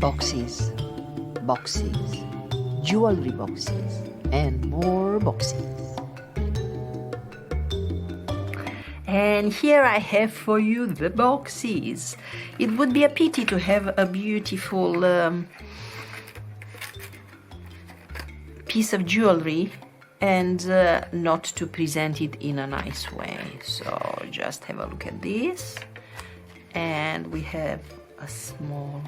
Boxes, boxes, jewelry boxes, and more boxes. And here I have for you the boxes. It would be a pity to have a beautiful piece of jewelry and not to present it in a nice way. So just have a look at this. And we have a small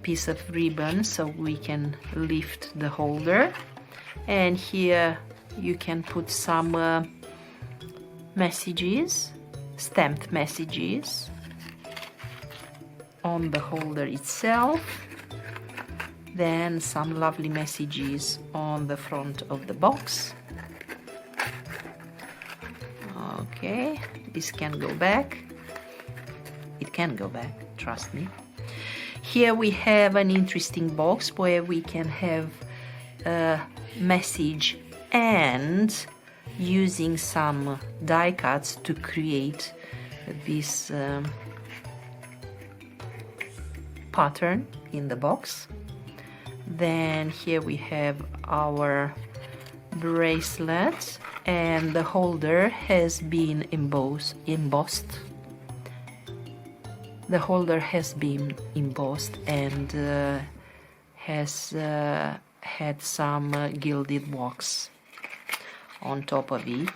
piece of ribbon so we can lift the holder. And here you can put some messages, stamped messages on the holder itself, then some lovely messages on the front of the box. Okay, this can go back. It can go back, trust me. Here we have an interesting box where we can have a message and using some die cuts to create this pattern in the box. Then here we have our bracelet, and the holder has been embossed. The holder has been embossed and has had some gilded wax on top of it.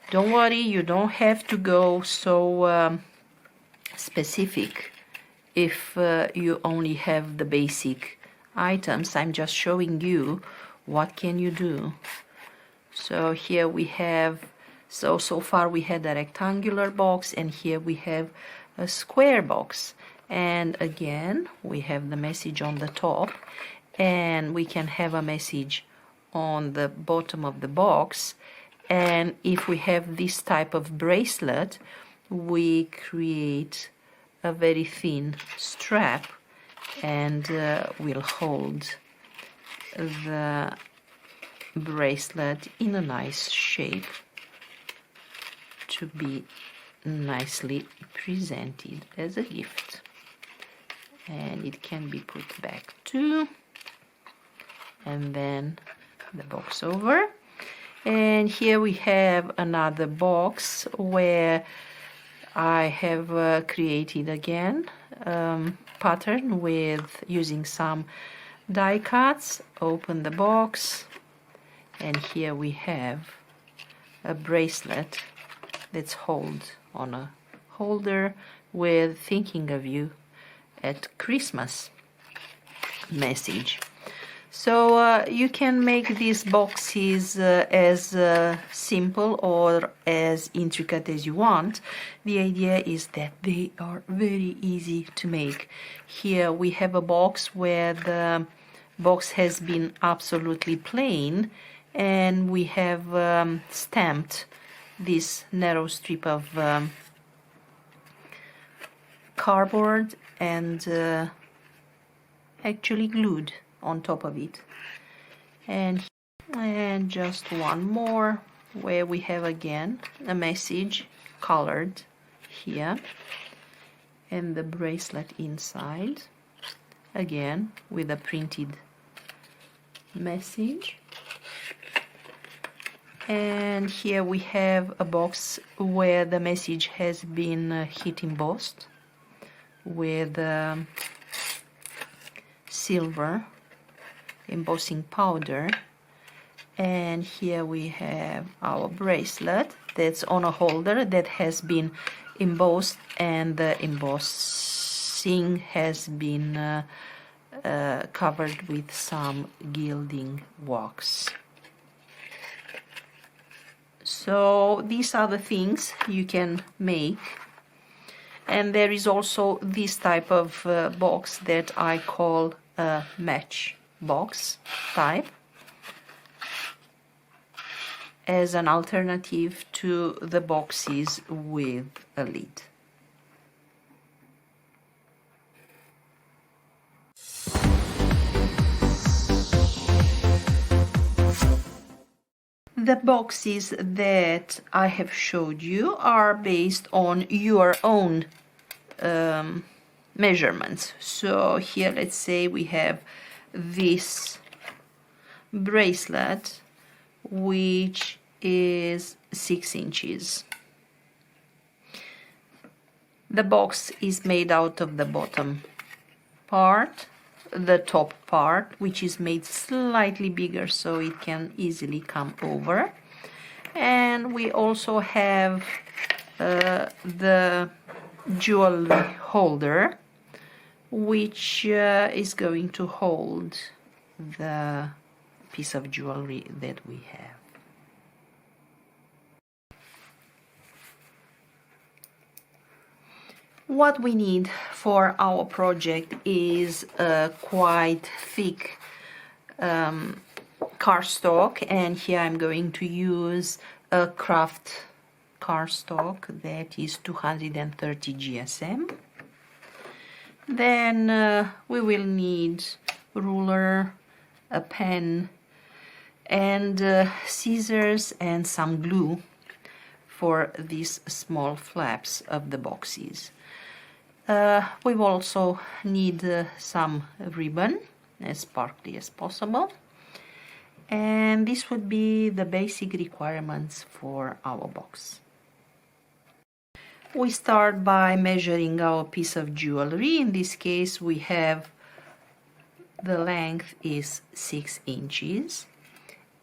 Don't worry, you don't have to go so specific if you only have the basic items. I'm just showing you what can you do. So here we have, so far we had a rectangular box, and here we have a square box, and again we have the message on the top, and we can have a message on the bottom of the box. And if we have this type of bracelet, we create a very thin strap and will hold the bracelet in a nice shape to be nicely presented as a gift. And it can be put back too, and then the box over. And here we have another box where I have created again pattern with using some die cuts. Open the box, and here we have a bracelet that's held on a holder with thinking of you at Christmas message. So you can make these boxes as simple or as intricate as you want. The idea is that they are very easy to make. Here we have a box where the box has been absolutely plain, and we have stamped this narrow strip of cardboard and actually glued on top of it. And just one more where we have again a message colored here, and the bracelet inside again with a printed message. And here we have a box where the message has been heat embossed with silver embossing powder. And here we have our bracelet that's on a holder that has been embossed, and the embossing has been covered with some gilding wax. So these are the things you can make. And there is also this type of box that I call a match box type, as an alternative to the boxes with a lid. The boxes that I have showed you are based on your own measurements. So here, let's say we have this bracelet, which is 6 inches. The box is made out of the bottom part, the top part, which is made slightly bigger so it can easily come over. And we also have the jewelry holder, which is going to hold the piece of jewelry that we have. What we need for our project is a quite thick cardstock, and here I'm going to use a craft cardstock that is 230 GSM. Then we will need ruler, a pen, and scissors and some glue for these small flaps of the boxes. We will also need some ribbon, as sparkly as possible. And this would be the basic requirements for our box. We start by measuring our piece of jewelry. In this case, we have the length is 6 inches.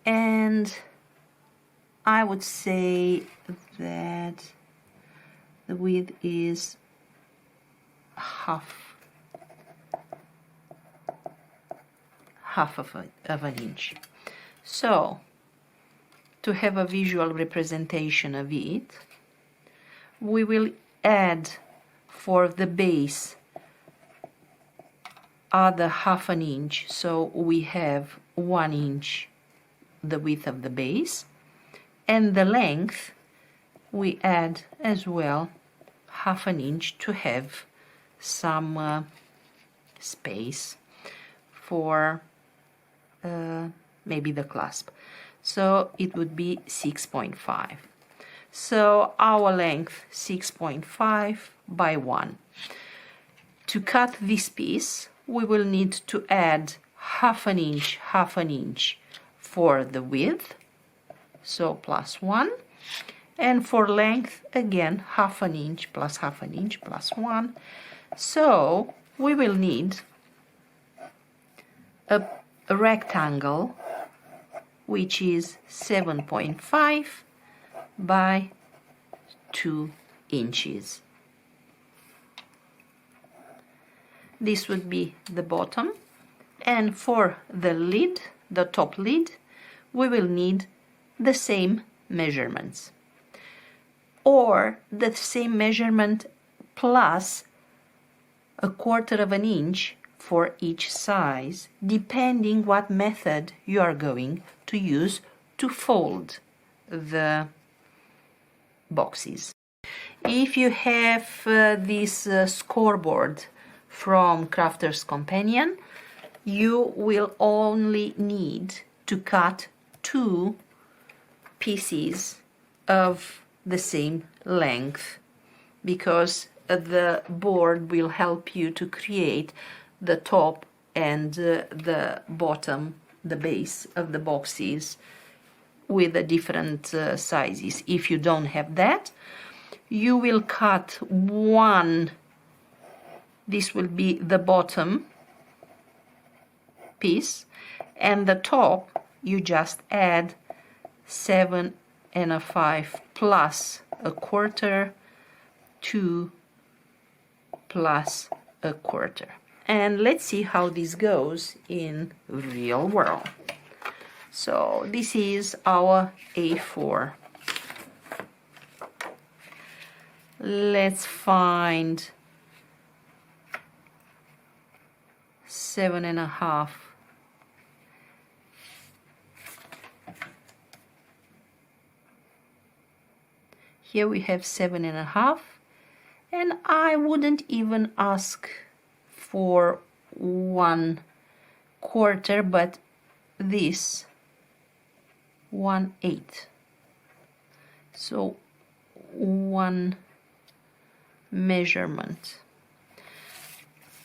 And I would say that the width is half of an inch. So, to have a visual representation of it, we will add for the base other half an inch, so we have 1 inch the width of the base, and the length we add as well half an inch to have some space for maybe the clasp. So it would be 6.5. So our length 6.5 by 1. To cut this piece, we will need to add half an inch for the width, so plus 1, and for length again half an inch plus 1. So we will need a rectangle which is 7.5 by 2 inches. This would be the bottom, and for the lid, the top lid, we will need the same measurements, or the same measurement plus 1/4 of an inch for each size, depending what method you are going to use to fold the boxes. If you have this scoreboard from Crafter's Companion, you will only need to cut 2 pieces of the same length, because the board will help you to create the top and the bottom, the base of the boxes with the different sizes. If you don't have that, you will cut 1. This will be the bottom piece, and the top you just add 7.5 plus 1/4, 2 plus 1/4. And let's see how this goes in real world. So this is our A4. Let's find 7.5. Here we have 7.5, and I wouldn't even ask for 1/4, but this 1/8. So 1 measurement.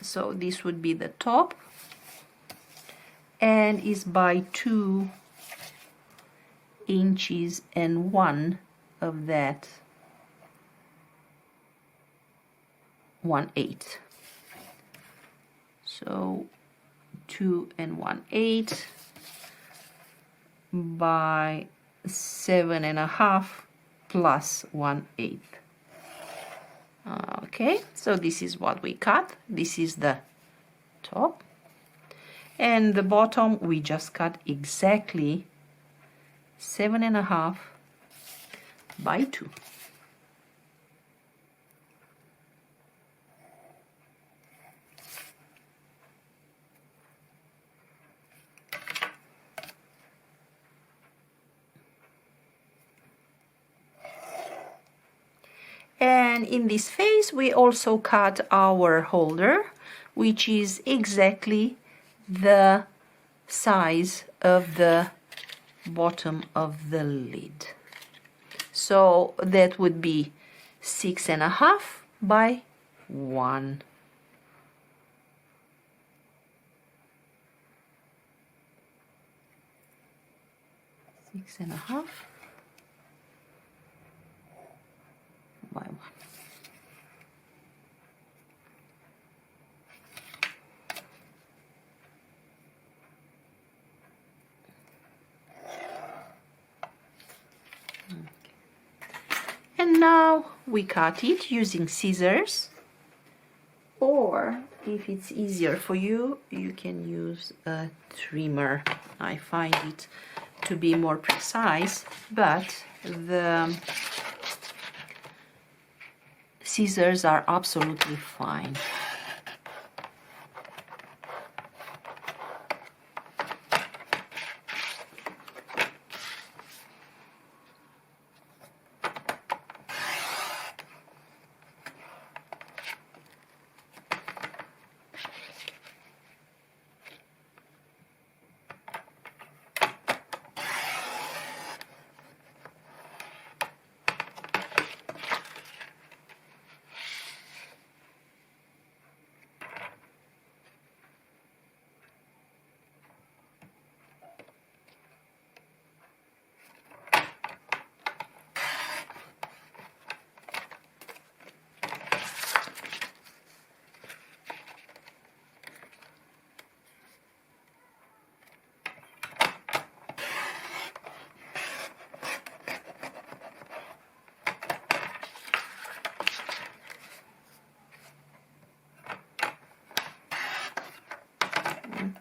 So this would be the top, and is by 2 inches and 1 of that 1/8. So 2 1/8 by 7.5 plus 1/8. Okay, so this is what we cut. This is the top, and the bottom we just cut exactly 7.5 by 2. And in this face we also cut our holder, which is exactly the size of the bottom of the lid. So that would be 6.5 by 1. Six and a half by 1. And now we cut it using scissors, or if it's easier for you, you can use a trimmer. I find it to be more precise, but the scissors are absolutely fine.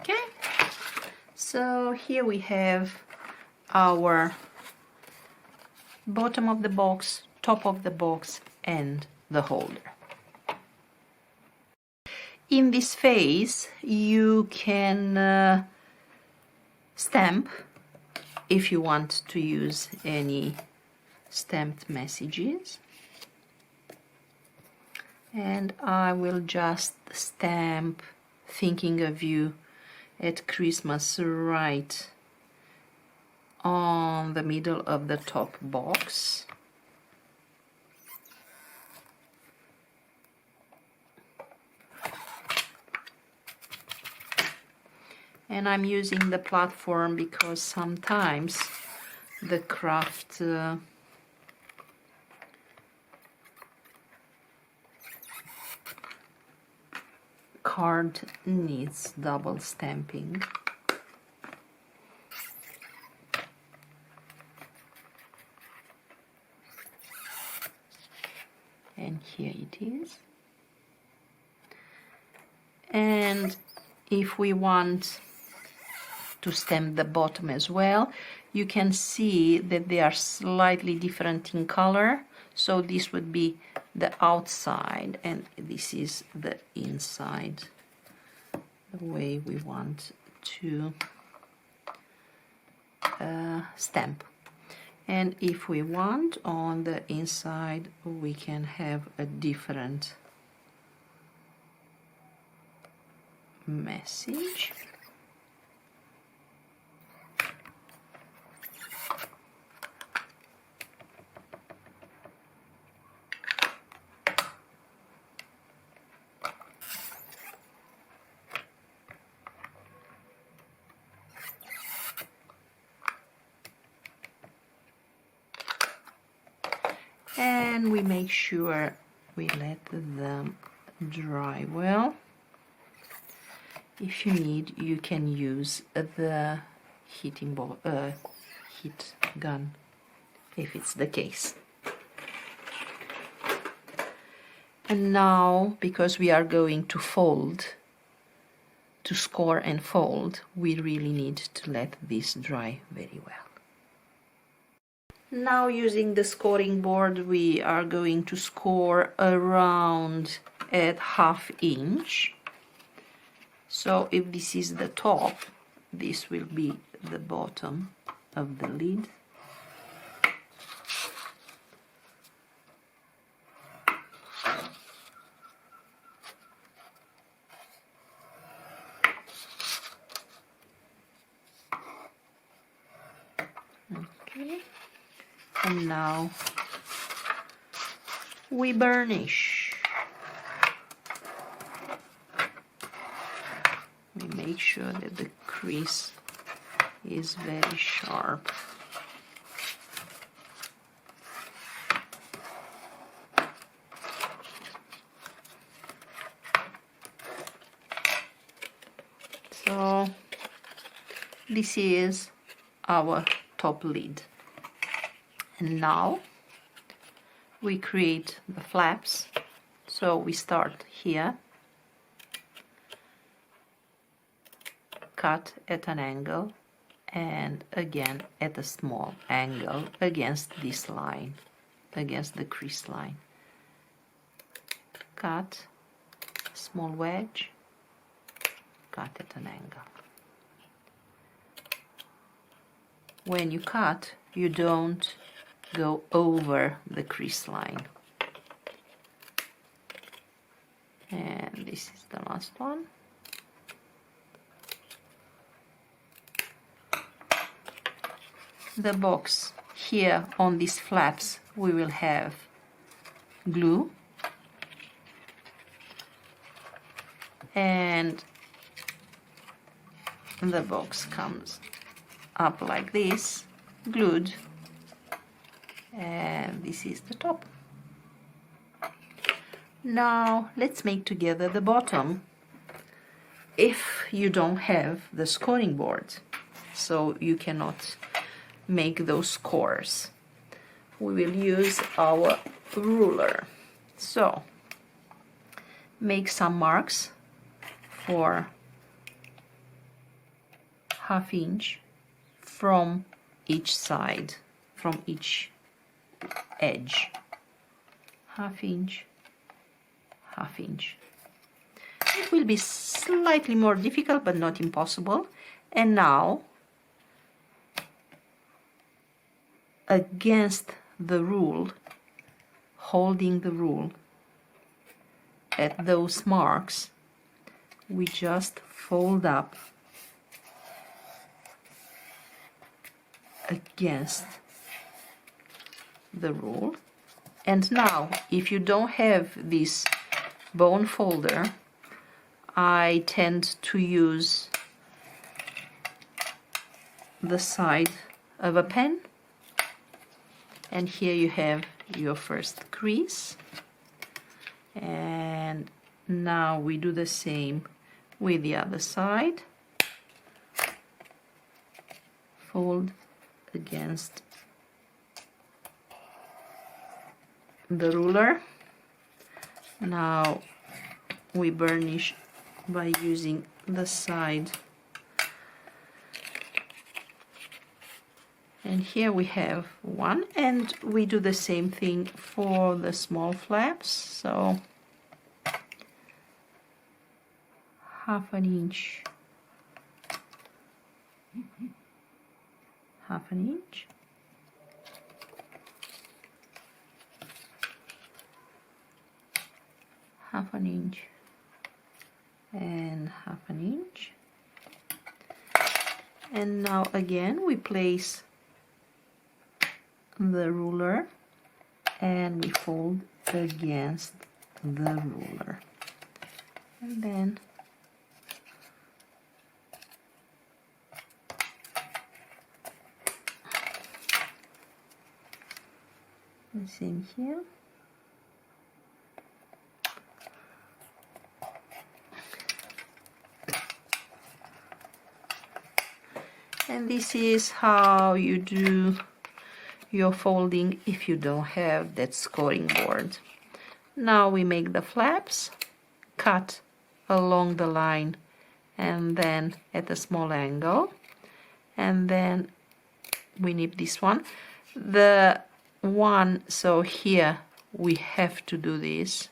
Okay, so here we have our bottom of the box, top of the box, and the holder. In this phase you can stamp if you want to use any stamped messages, and I will just stamp thinking of you at Christmas right on the middle of the top box. And I'm using the platform because sometimes the craft card needs double stamping. And here it is. And if we want to stamp the bottom as well, you can see that they are slightly different in color. So this would be the outside and this is the inside, the way we want to stamp. And if we want on the inside, we can have a different message. and we make sure we let them dry well. If you need, you can use the heat gun, if it's the case. And now, because we are going to fold, to score and fold, we really need to let this dry very well. Now, using the scoring board, we are going to score around at 1/2 inch. So if this is the top, this will be the bottom of the lid. Okay. And now we burnish. We make sure that the crease is very sharp. So this is our top lid. And now we create the flaps. So we start here, cut at an angle, and again at a small angle against this line, against the crease line. Cut, small wedge, cut at an angle. When you cut, you don't go over the crease line. And this is the last one. The box here on these flaps, we will have glue, and the box comes up like this, glued, and this is the top. Now let's make together the bottom. If you don't have the scoring board, so you cannot make those scores, we will use our ruler. So make some marks for 1/2 inch from each side, from each edge. 1/2 inch, 1/2 inch. It will be slightly more difficult, but not impossible. And now, against the rule, holding the rule at those marks, we just fold up against the rule. And now, if you don't have this bone folder, I tend to use the side of a pen, and here you have your first crease. And now we do the same with the other side. Fold against the ruler. Now we burnish by using the side, and here we have one, and we do the same thing for the small flaps. So 1/2 inch, 1/2 inch, half an inch, and 1/2 inch. And now again we place the ruler and we fold against the ruler, and then Same here. And this is how you do your folding if you don't have that scoring board. Now we make the flaps, cut along the line and then at a small angle, and then we nip this one. The one, so here we have to do this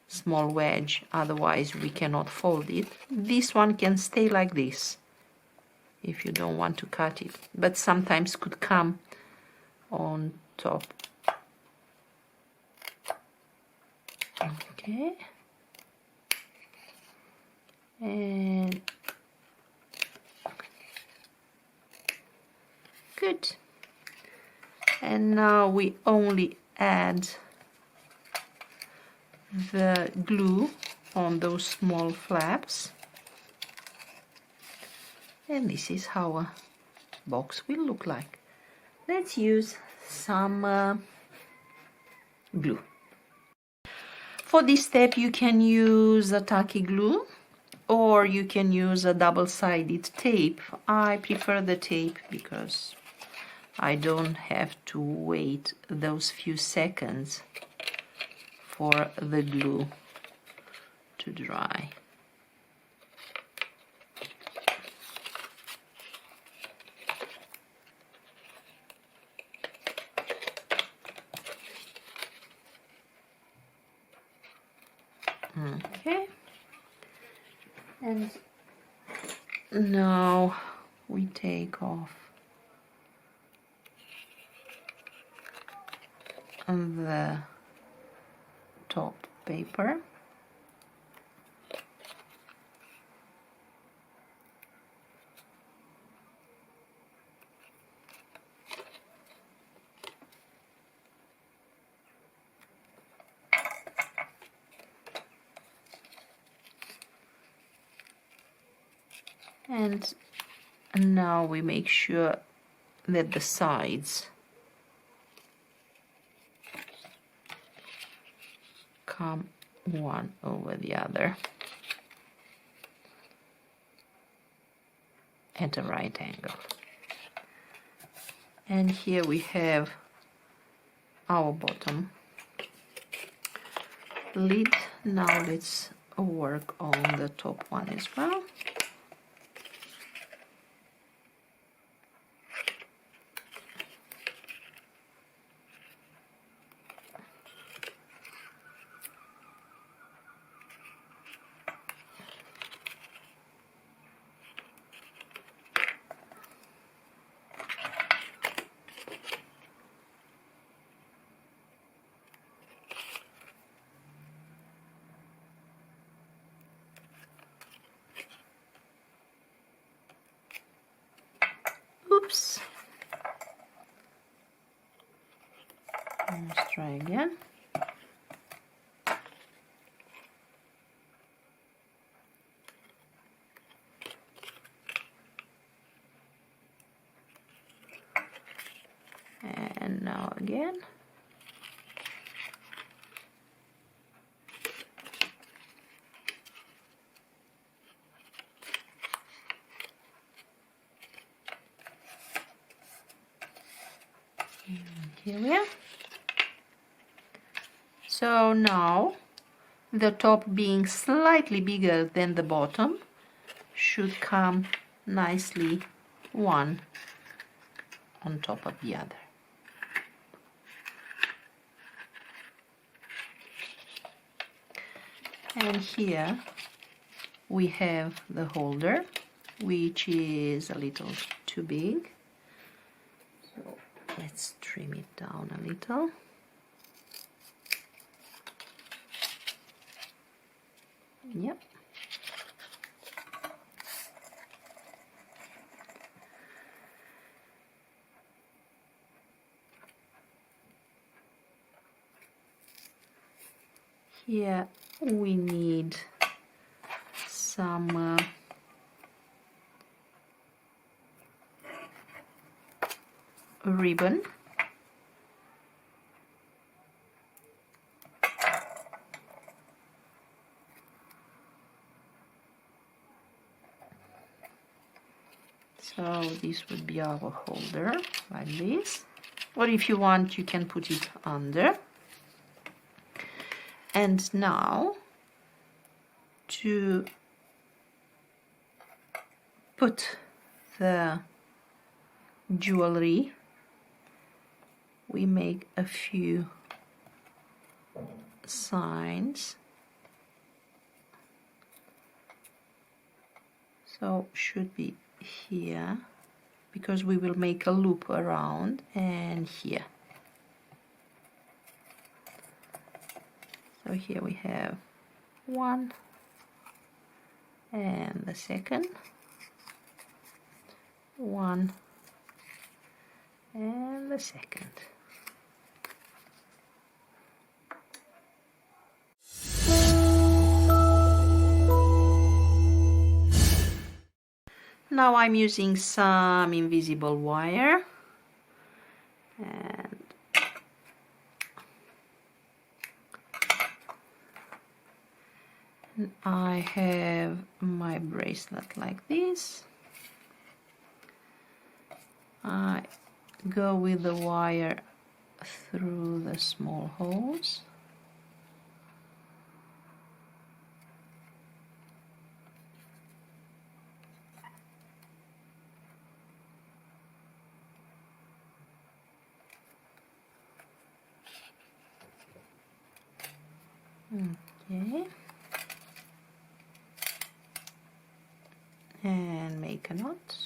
small wedge, otherwise we cannot fold it. This one can stay like this if you don't want to cut it, but sometimes could come on top. Okay, and good. And now we only add the glue on those small flaps, and this is how a box will look like. Let's use some glue. For this step you can use a tacky glue or you can use a double-sided tape. I prefer the tape because I don't have to wait those few seconds for the glue to dry. Okay, and now we take off the top paper. And now we make sure that the sides come one over the other at a right angle. And here we have our bottom lid. Now let's work on the top one as well. Oops. Let's try again. And now again. Here we are. So now the top being slightly bigger than the bottom should come nicely one on top of the other. And here we have the holder, which is a little too big. So let's trim it down a little. Yep. Here we need some ribbon, So this would be our holder, like this. Or if you want, you can put it under. And now, to put the jewelry, we make a few signs. So should be here, because we will make a loop around, and here. So here we have one, and the second one, and the second. Now I'm using some invisible wire, and I have my bracelet like this. I go with the wire through the small holes. Okay. And make a knot.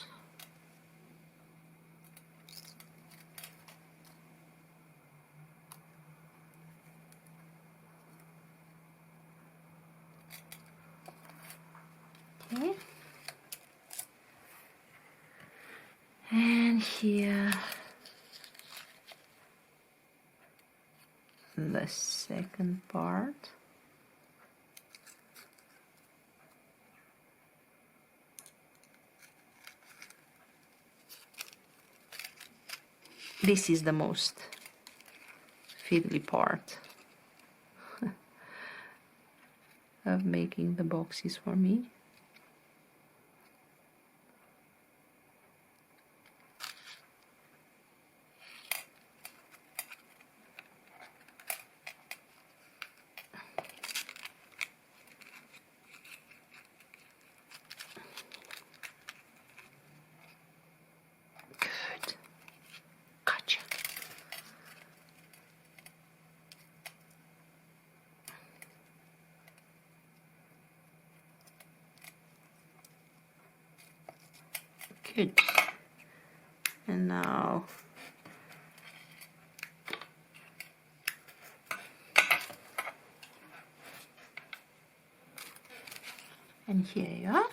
Okay. And here the second part. This is the most fiddly part of making the boxes for me. Good. Gotcha. Good. And now and here you are.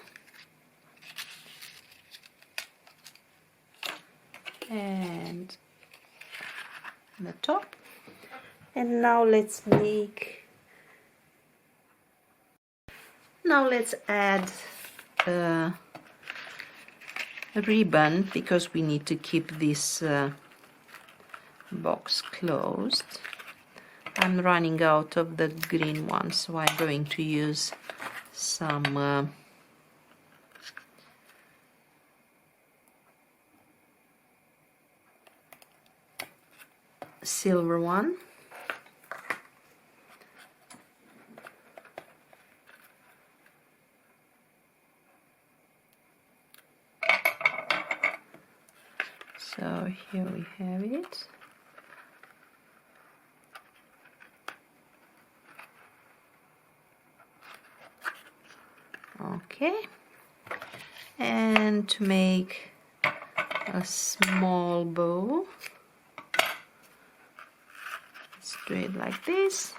And the top. And now let's add a ribbon, because we need to keep this box closed. I'm running out of the green one, so I'm going to use some silver one. So here we have it. Okay, and to make a small bow, let's do it like this.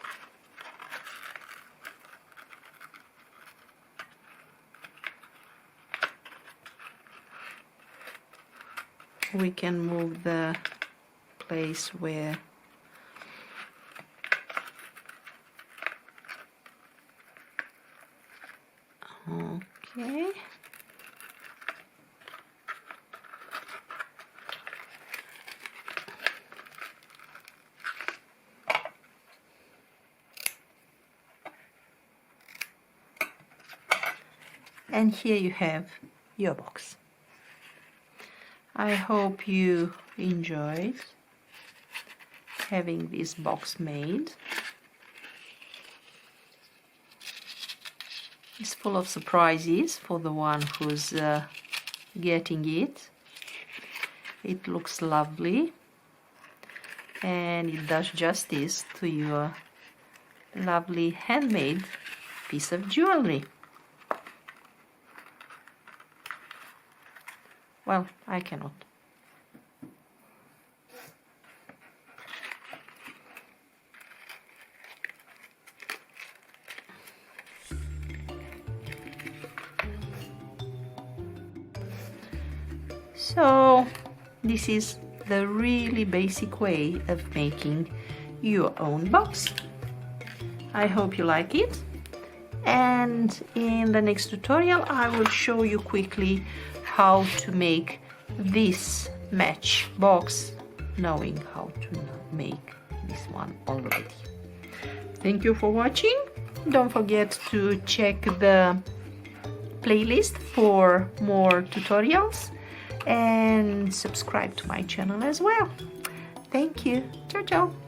We can move the place where okay. And here you have your box. I hope you enjoyed having this box made. It's full of surprises for the one who's getting it. It looks lovely and it does justice to your lovely handmade piece of jewelry. Well, I cannot. So this is the really basic way of making your own box. I hope you like it, and in the next tutorial I will show you quickly how to make this match box, knowing how to make this one already. Thank you for watching. Don't forget to check the playlist for more tutorials and subscribe to my channel as well. Thank you. Ciao, ciao.